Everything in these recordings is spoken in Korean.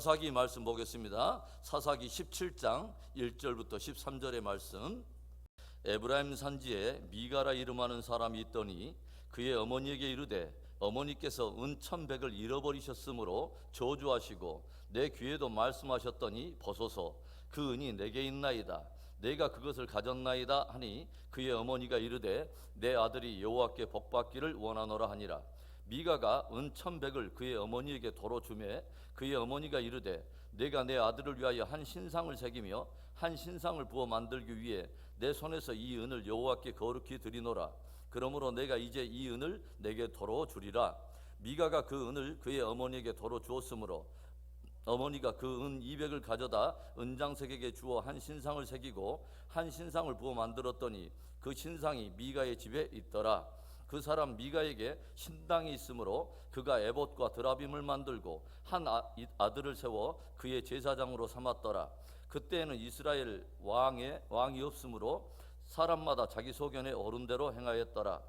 사사기 말씀 보겠습니다. 사사기 17장 1절부터 13절의 말씀. 에브라임 산지에 미가라 이름하는 사람이 있더니 그의 어머니에게 이르되 어머니께서 은 1,100을 잃어버리셨으므로 저주하시고 내 귀에도 말씀하셨더니 보소서 그 은이 내게 있나이다. 내가 그것을 가졌나이다 하니 그의 어머니가 이르되 내 아들이 여호와께 복받기를 원하노라 하니라. 미가가 은 1,100을 그의 어머니에게 도로 주매 그의 어머니가 이르되 내가 내 아들을 위하여 한 신상을 새기며 한 신상을 부어 만들기 위해 내 손에서 이 은을 여호와께 거룩히 드리노라. 그러므로 내가 이제 이 은을 내게 도로 주리라. 미가가 그 은을 그의 어머니에게 도로 주었으므로 어머니가 그 은 200을 가져다 은장색에게 주어 한 신상을 새기고 한 신상을 부어 만들었더니 그 신상이 미가의 집에 있더라. 그 사람 미가에게 신당이 있으므로 그가 에봇과 드라빔을 만들고 한 아들을 세워 그의 제사장으로 삼았더라. 그때에는 이스라엘 왕이 없으므로 사람마다 자기 소견에 옳은 대로 행하였더라.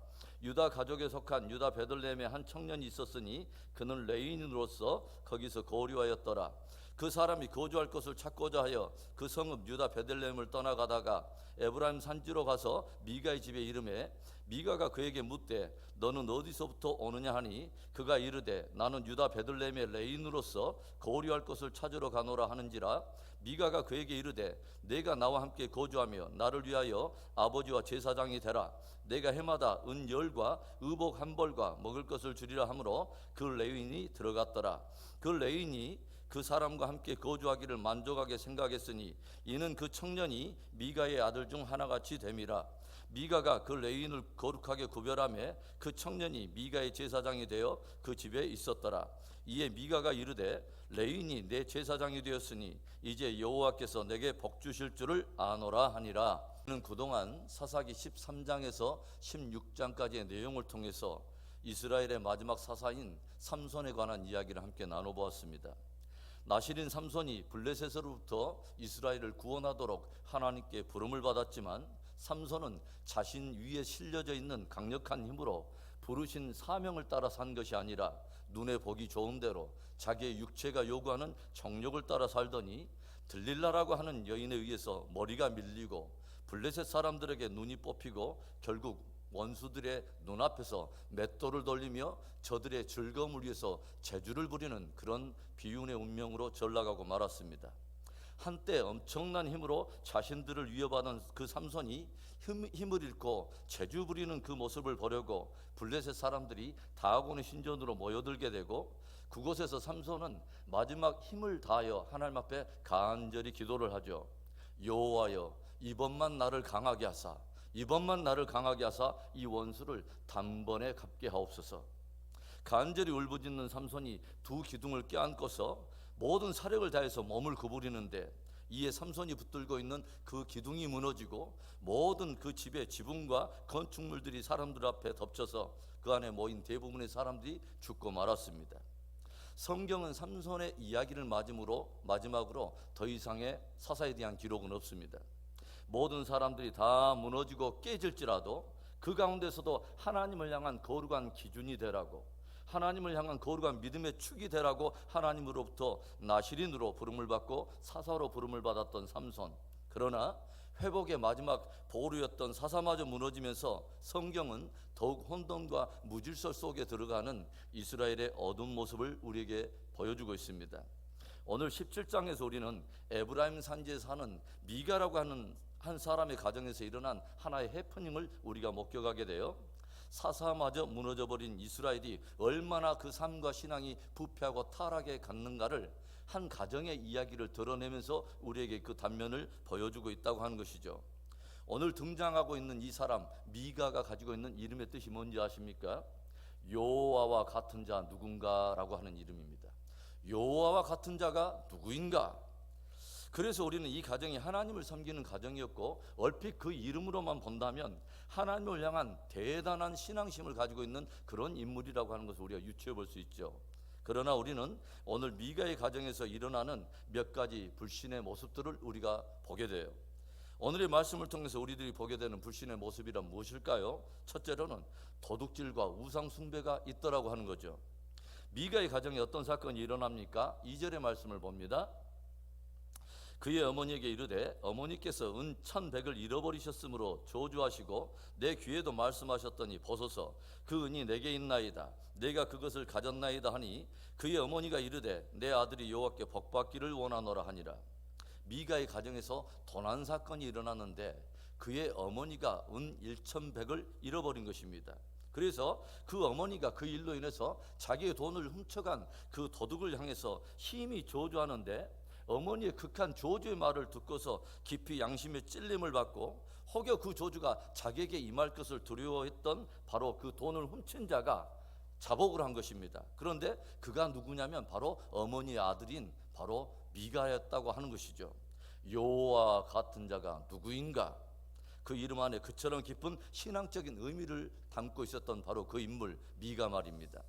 유다 가족에 속한 유다 베들레헴에 한 청년이 있었으니 그는 레위인으로서 거기서 거류하였더라. 그 사람이 거주할 것을 찾고자 하여 그 성읍 유다 베들레헴을 떠나가다가 에브라임 산지로 가서 미가의 집에 이르매 미가가 그에게 묻되 너는 어디서부터 오느냐 하니 그가 이르되 나는 유다 베들레헴의 레인으로서 거류할 것을 찾으러 가노라 하는지라. 미가가 그에게 이르되 내가 나와 함께 거주하며 나를 위하여 아버지와 제사장이 되라. 내가 해마다 은 10과 의복 1벌과 먹을 것을 주리라 하므로 그 레인이 들어갔더라. 그 레인이 그 사람과 함께 거주하기를 만족하게 생각했으니 이는 그 청년이 미가의 아들 중 하나같이 됨이라. 미가가 그 레인을 거룩하게 구별하며 그 청년이 미가의 제사장이 되어 그 집에 있었더라. 이에 미가가 이르되 레인이 내 제사장이 되었으니 이제 여호와께서 내게 복 주실 줄을 아노라 하니라. 그는 그동안 사사기 13장에서 16장까지의 내용을 통해서 이스라엘의 마지막 사사인 삼손에 관한 이야기를 함께 나눠보았습니다. 나실인 삼손이 블레셋으로부터 이스라엘을 구원하도록 하나님께 부름을 받았지만 삼손은 자신 위에 실려져 있는 강력한 힘으로 부르신 사명을 따라 산 것이 아니라 눈에 보기 좋은 대로 자기의 육체가 요구하는 정욕을 따라 살더니 들릴라라고 하는 여인에 의해서 머리가 밀리고 블레셋 사람들에게 눈이 뽑히고 결국 원수들의 눈앞에서 맷돌을 돌리며 저들의 즐거움을 위해서 재주를 부리는 그런 비운의 운명으로 전락하고 말았습니다. 한때 엄청난 힘으로 자신들을 위협하던 그 삼손이 힘을 잃고 재주 부리는 그 모습을 보려고 블레셋 사람들이 다곤의 신전으로 모여들게 되고 그곳에서 삼손은 마지막 힘을 다하여 하나님 앞에 간절히 기도를 하죠. 여호와여 이번만 나를 강하게 하사 이 원수를 단번에 갚게 하옵소서. 간절히 울부짖는 삼손이 두 기둥을 껴안고서 모든 사력을 다해서 몸을 구부리는데 이에 삼손이 붙들고 있는 그 기둥이 무너지고 모든 그 집의 지붕과 건축물들이 사람들 앞에 덮쳐서 그 안에 모인 대부분의 사람들이 죽고 말았습니다. 성경은 삼손의 이야기를 마지막으로 더 이상의 사사에 대한 기록은 없습니다. 모든 사람들이 다 무너지고 깨질지라도 그 가운데서도 하나님을 향한 거룩한 기준이 되라고, 하나님을 향한 거룩한 믿음의 축이 되라고 하나님으로부터 나실인으로 부름을 받고 사사로 부름을 받았던 삼손. 그러나 회복의 마지막 보루였던 사사마저 무너지면서 성경은 더욱 혼돈과 무질서 속에 들어가는 이스라엘의 어두운 모습을 우리에게 보여주고 있습니다. 오늘 17장에서 우리는 에브라임 산지에 사는 미가라고 하는 한 사람의 가정에서 일어난 하나의 해프닝을 우리가 목격하게 돼요. 사사마저 무너져버린 이스라엘이 얼마나 그 삶과 신앙이 부패하고 타락에 갔는가를 한 가정의 이야기를 드러내면서 우리에게 그 단면을 보여주고 있다고 하는 것이죠. 오늘 등장하고 있는 이 사람 미가가 가지고 있는 이름의 뜻이 뭔지 아십니까? 여호와와 같은 자 누군가라고 하는 이름입니다. 여호와와 같은 자가 누구인가? 그래서 우리는 이 가정이 하나님을 섬기는 가정이었고 얼핏 그 이름으로만 본다면 하나님을 향한 대단한 신앙심을 가지고 있는 그런 인물이라고 하는 것을 우리가 유추해 볼 수 있죠. 그러나 우리는 오늘 미가의 가정에서 일어나는 몇 가지 불신의 모습들을 우리가 보게 돼요. 오늘의 말씀을 통해서 우리들이 보게 되는 불신의 모습이란 무엇일까요? 첫째로는 도둑질과 우상 숭배가 있더라고 하는 거죠. 미가의 가정에 어떤 사건이 일어납니까? 2절의 말씀을 봅니다. 그의 어머니에게 이르되 어머니께서 은 1,100을 잃어버리셨으므로 저주하시고 내 귀에도 말씀하셨더니 보소서 그 은이 내게 있나이다. 내가 그것을 가졌나이다 하니 그의 어머니가 이르되 내 아들이 여호와께 복받기를 원하노라 하니라. 미가의 가정에서 도난 사건이 일어났는데 그의 어머니가 은 1,100을 잃어버린 것입니다. 그래서 그 어머니가 그 일로 인해서 자기의 돈을 훔쳐간 그 도둑을 향해서 힘이 저주하는데 어머니의 극한 저주의 말을 듣고서 깊이 양심의 찔림을 받고 혹여 그 저주가 자기에게 임할 것을 두려워했던 바로 그 돈을 훔친 자가 자복을 한 것입니다. 그런데 그가 누구냐면 바로 어머니의 아들인 바로 미가였다고 하는 것이죠. 여호와 같은 자가 누구인가? 그 이름 안에 그처럼 깊은 신앙적인 의미를 담고 있었던 바로 그 인물 미가 말입니다.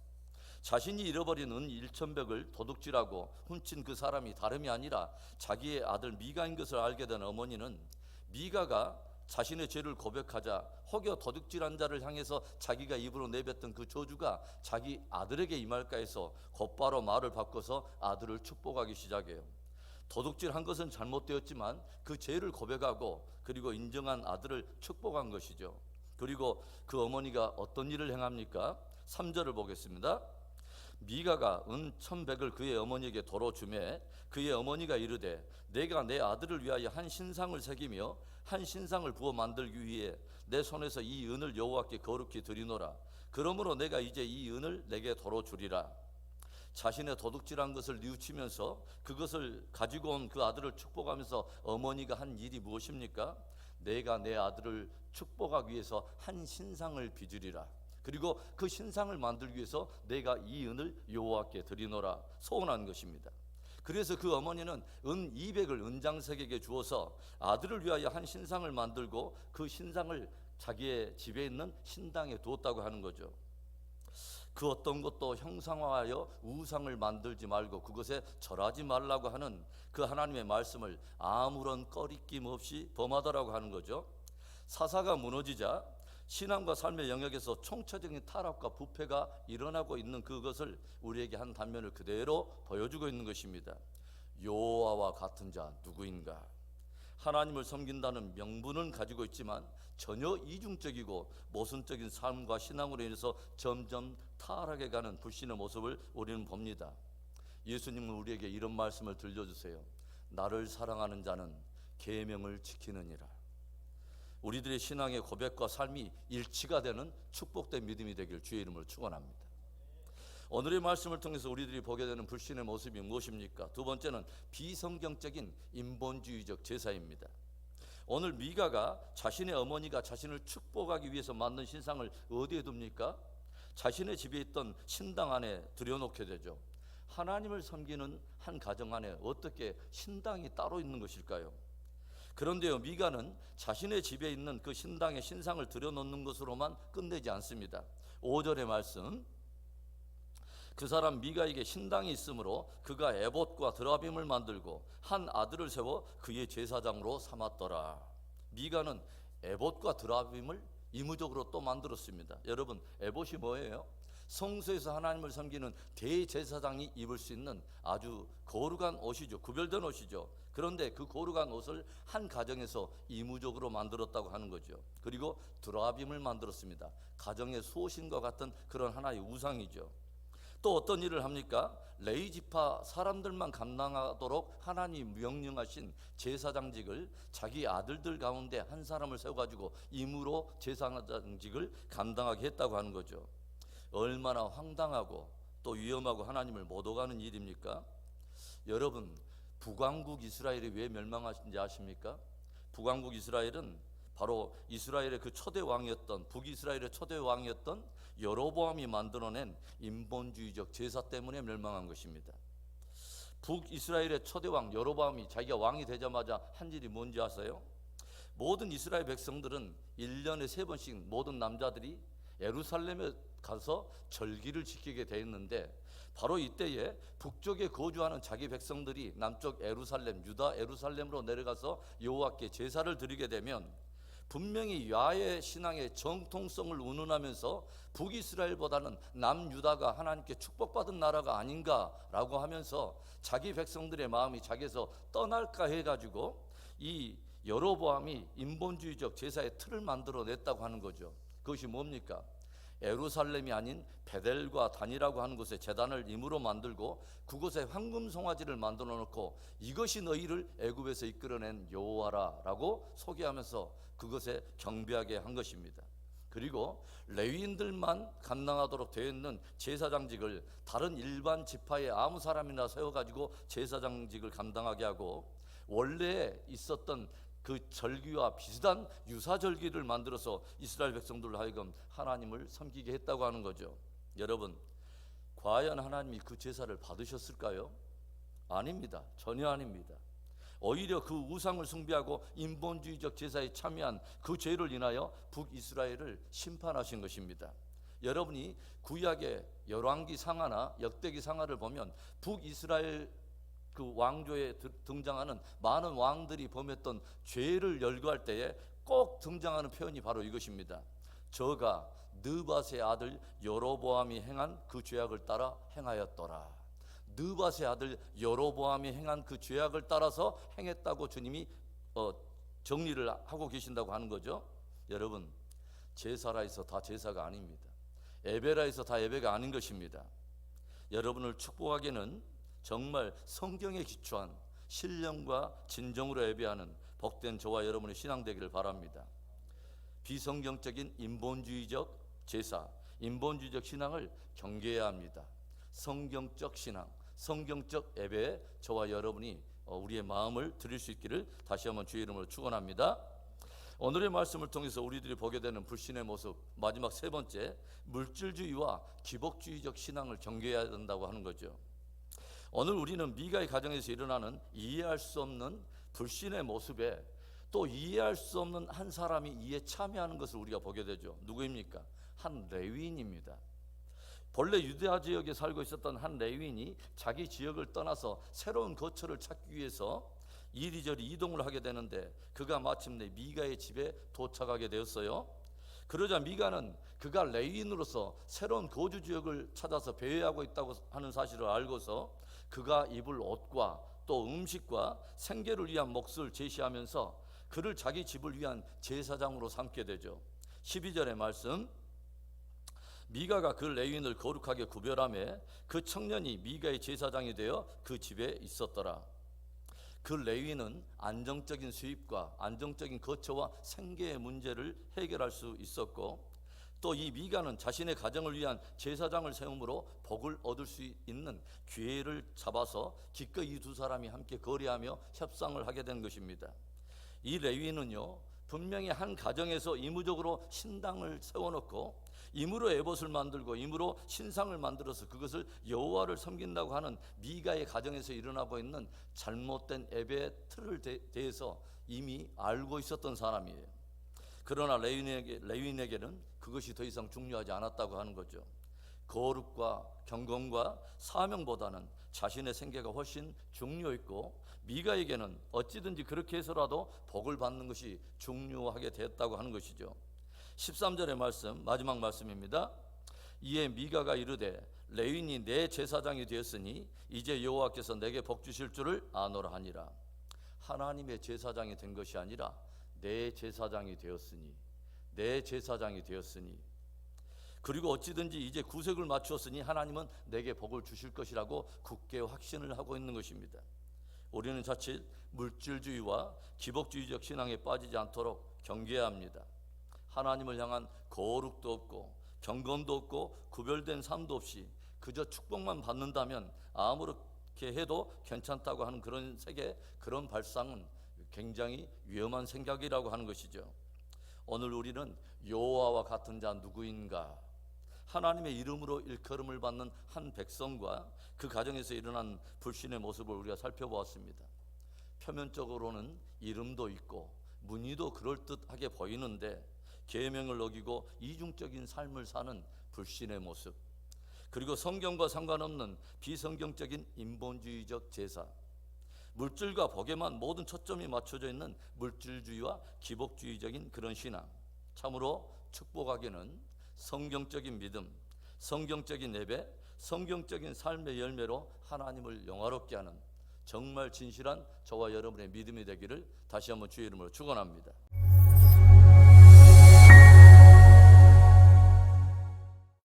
자신이 잃어버린 은 1,100을 도둑질하고 훔친 그 사람이 다름이 아니라 자기의 아들 미가인 것을 알게 된 어머니는 미가가 자신의 죄를 고백하자 혹여 도둑질한 자를 향해서 자기가 입으로 내뱉던 그 저주가 자기 아들에게 임할까 해서 곧바로 말을 바꿔서 아들을 축복하기 시작해요. 도둑질한 것은 잘못되었지만 그 죄를 고백하고 그리고 인정한 아들을 축복한 것이죠. 그리고 그 어머니가 어떤 일을 행합니까? 3절을 보겠습니다. 미가가 은 1,100을 그의 어머니에게 도로 주매 그의 어머니가 이르되 내가 내 아들을 위하여 한 신상을 새기며 한 신상을 부어 만들기 위해 내 손에서 이 은을 여호와께 거룩히 드리노라. 그러므로 내가 이제 이 은을 내게 도로 주리라. 자신의 도둑질한 것을 뉘우치면서 그것을 가지고 온 그 아들을 축복하면서 어머니가 한 일이 무엇입니까? 내가 내 아들을 축복하기 위해서 한 신상을 빚으리라. 그리고 그 신상을 만들기 위해서 내가 이 은을 여호와께 드리노라 소원한 것입니다. 그래서 그 어머니는 은 200을 은장색에게 주어서 아들을 위하여 한 신상을 만들고 그 신상을 자기의 집에 있는 신당에 두었다고 하는 거죠. 그 어떤 것도 형상화하여 우상을 만들지 말고 그것에 절하지 말라고 하는 그 하나님의 말씀을 아무런 꺼리낌 없이 범하더라고 하는 거죠. 사사가 무너지자 신앙과 삶의 영역에서 총체적인 타락과 부패가 일어나고 있는 그것을 우리에게 한 단면을 그대로 보여주고 있는 것입니다. 여호와와 같은 자 누구인가? 하나님을 섬긴다는 명분은 가지고 있지만 전혀 이중적이고 모순적인 삶과 신앙으로 인해서 점점 타락해가는 불신의 모습을 우리는 봅니다. 예수님은 우리에게 이런 말씀을 들려주세요. 나를 사랑하는 자는 계명을 지키느니라. 우리들의 신앙의 고백과 삶이 일치가 되는 축복된 믿음이 되길 주의 이름으로 축원합니다. 오늘의 말씀을 통해서 우리들이 보게 되는 불신의 모습이 무엇입니까? 두 번째는 비성경적인 인본주의적 제사입니다. 오늘 미가가 자신의 어머니가 자신을 축복하기 위해서 만든 신상을 어디에 둡니까? 자신의 집에 있던 신당 안에 들여놓게 되죠. 하나님을 섬기는 한 가정 안에 어떻게 신당이 따로 있는 것일까요? 그런데요, 미가는 자신의 집에 있는 그 신당에 신상을 들여놓는 것으로만 끝내지 않습니다. 5절의 말씀, 그 사람 미가에게 신당이 있으므로 그가 에봇과 드라빔을 만들고 한 아들을 세워 그의 제사장으로 삼았더라. 미가는 에봇과 드라빔을 의무적으로 또 만들었습니다. 여러분, 에봇이 뭐예요? 성소에서 하나님을 섬기는 대제사장이 입을 수 있는 아주 거룩한 옷이죠. 구별된 옷이죠. 그런데 그 거룩한 옷을 한 가정에서 의무적으로 만들었다고 하는 거죠. 그리고 드라빔을 만들었습니다. 가정의 수호신과 같은 그런 하나의 우상이죠. 또 어떤 일을 합니까? 레위지파 사람들만 감당하도록 하나님 명령하신 제사장직을 자기 아들들 가운데 한 사람을 세워가지고 임으로 제사장직을 감당하게 했다고 하는 거죠. 얼마나 황당하고 또 위험하고 하나님을 못 오가는 일입니까? 여러분, 북왕국 이스라엘이 왜 멸망하신지 아십니까? 북왕국 이스라엘은 바로 이스라엘의 그 초대 왕이었던, 북이스라엘의 초대 왕이었던 여로보암이 만들어낸 인본주의적 제사 때문에 멸망한 것입니다. 북이스라엘의 초대 왕 여로보암이 자기가 왕이 되자마자 한 일이 뭔지 아세요? 모든 이스라엘 백성들은 1년에 3번씩 모든 남자들이 예루살렘에 가서 절기를 지키게 돼 있는데, 바로 이때에 북쪽에 거주하는 자기 백성들이 남쪽 예루살렘, 유다 예루살렘으로 내려가서 여호와께 제사를 드리게 되면 분명히 야훼 신앙의 정통성을 운운하면서 북이스라엘보다는 남유다가 하나님께 축복받은 나라가 아닌가라고 하면서 자기 백성들의 마음이 자기에서 떠날까 해가지고 이 여로보암이 인본주의적 제사의 틀을 만들어냈다고 하는 거죠. 그것이 뭡니까? 예루살렘이 아닌 베델과 단이라고 하는 곳에 제단을 임으로 만들고 그곳에 황금 송아지를 만들어 놓고 이것이 너희를 애굽에서 이끌어낸 여호와라라고 소개하면서 그것에 경배하게 한 것입니다. 그리고 레위인들만 감당하도록 되어 있는 제사장직을 다른 일반 지파의 아무 사람이나 세워가지고 제사장직을 감당하게 하고 원래 있었던 그 절기와 비슷한 유사절기를 만들어서 이스라엘 백성들로 하여금 하나님을 섬기게 했다고 하는 거죠. 여러분, 과연 하나님이 그 제사를 받으셨을까요? 아닙니다. 전혀 아닙니다. 오히려 그 우상을 숭배하고 인본주의적 제사에 참여한 그 죄를 인하여 북이스라엘을 심판하신 것입니다. 여러분이 구약의 열왕기 상하나 역대기 상하를 보면 북이스라엘 그 왕조에 등장하는 많은 왕들이 범했던 죄를 열거할 때에 꼭 등장하는 표현이 바로 이것입니다. 저가 느밧의 아들 여로보암이 행한 그 죄악을 따라 행하였더라. 느밧의 아들 여로보암이 행한 그 죄악을 따라서 행했다고 주님이 정리를 하고 계신다고 하는 거죠. 여러분, 제사라 해서 다 제사가 아닙니다. 예배라 해서 다 예배가 아닌 것입니다. 여러분을 축복하기는 정말 성경에 기초한 신령과 진정으로 예배하는 복된 저와 여러분의 신앙 되기를 바랍니다. 비성경적인 인본주의적 제사, 인본주의적 신앙을 경계해야 합니다. 성경적 신앙, 성경적 예배에 저와 여러분이 우리의 마음을 드릴 수 있기를 다시 한번 주의 이름으로 축원합니다. 오늘의 말씀을 통해서 우리들이 보게 되는 불신의 모습, 마지막 세 번째, 물질주의와 기복주의적 신앙을 경계해야 된다고 하는 거죠. 오늘 우리는 미가의 가정에서 일어나는 이해할 수 없는 불신의 모습에 또 이해할 수 없는 한 사람이 이에 참여하는 것을 우리가 보게 되죠. 누구입니까? 한 레위인입니다. 본래 유대아 지역에 살고 있었던 한 레위인이 자기 지역을 떠나서 새로운 거처를 찾기 위해서 이리저리 이동을 하게 되는데 그가 마침내 미가의 집에 도착하게 되었어요. 그러자 미가는 그가 레위인으로서 새로운 거주 지역을 찾아서 배회하고 있다고 하는 사실을 알고서 그가 입을 옷과 또 음식과 생계를 위한 몫을 제시하면서 그를 자기 집을 위한 제사장으로 삼게 되죠. 12절의 말씀, 미가가 그 레위인을 거룩하게 구별하며 그 청년이 미가의 제사장이 되어 그 집에 있었더라. 그 레위인은 안정적인 수입과 안정적인 거처와 생계의 문제를 해결할 수 있었고 또 이 미가는 자신의 가정을 위한 제사장을 세움으로 복을 얻을 수 있는 기회를 잡아서 기꺼이 이 두 사람이 함께 거래하며 협상을 하게 된 것입니다. 이 레위인은요, 분명히 한 가정에서 의무적으로 신당을 세워놓고 임으로 에봇을 만들고 임으로 신상을 만들어서 그것을 여호와를 섬긴다고 하는 미가의 가정에서 일어나고 있는 잘못된 예배의 틀을 대해서 이미 알고 있었던 사람이에요. 그러나 레위인에게는 그것이 더 이상 중요하지 않았다고 하는 거죠. 거룩과 경건과 사명보다는 자신의 생계가 훨씬 중요했고 미가에게는 어찌든지 그렇게 해서라도 복을 받는 것이 중요하게 됐다고 하는 것이죠. 13절의 말씀, 마지막 말씀입니다. 이에 미가가 이르되 레위인이 내 제사장이 되었으니 이제 여호와께서 내게 복 주실 줄을 아노라 하니라. 하나님의 제사장이 된 것이 아니라 내 제사장이 되었으니, 내 제사장이 되었으니, 그리고 어찌든지 이제 구색을 맞추었으니 하나님은 내게 복을 주실 것이라고 굳게 확신을 하고 있는 것입니다. 우리는 자칫 물질주의와 기복주의적 신앙에 빠지지 않도록 경계해야 합니다. 하나님을 향한 거룩도 없고 경건도 없고 구별된 삶도 없이 그저 축복만 받는다면 아무렇게 해도 괜찮다고 하는 그런 세계, 그런 발상은 굉장히 위험한 생각이라고 하는 것이죠. 오늘 우리는 여호와와 같은 자 누구인가? 하나님의 이름으로 일컬음을 받는 한 백성과 그 가정에서 일어난 불신의 모습을 우리가 살펴보았습니다. 표면적으로는 이름도 있고 문의도 그럴듯하게 보이는데 계명을 어기고 이중적인 삶을 사는 불신의 모습, 그리고 성경과 상관없는 비성경적인 인본주의적 제사, 물질과 복에만 모든 초점이 맞춰져 있는 물질주의와 기복주의적인 그런 신앙, 참으로 축복하기는 성경적인 믿음, 성경적인 예배, 성경적인 삶의 열매로 하나님을 영화롭게 하는 정말 진실한 저와 여러분의 믿음이 되기를 다시 한번 주의 이름으로 축원합니다.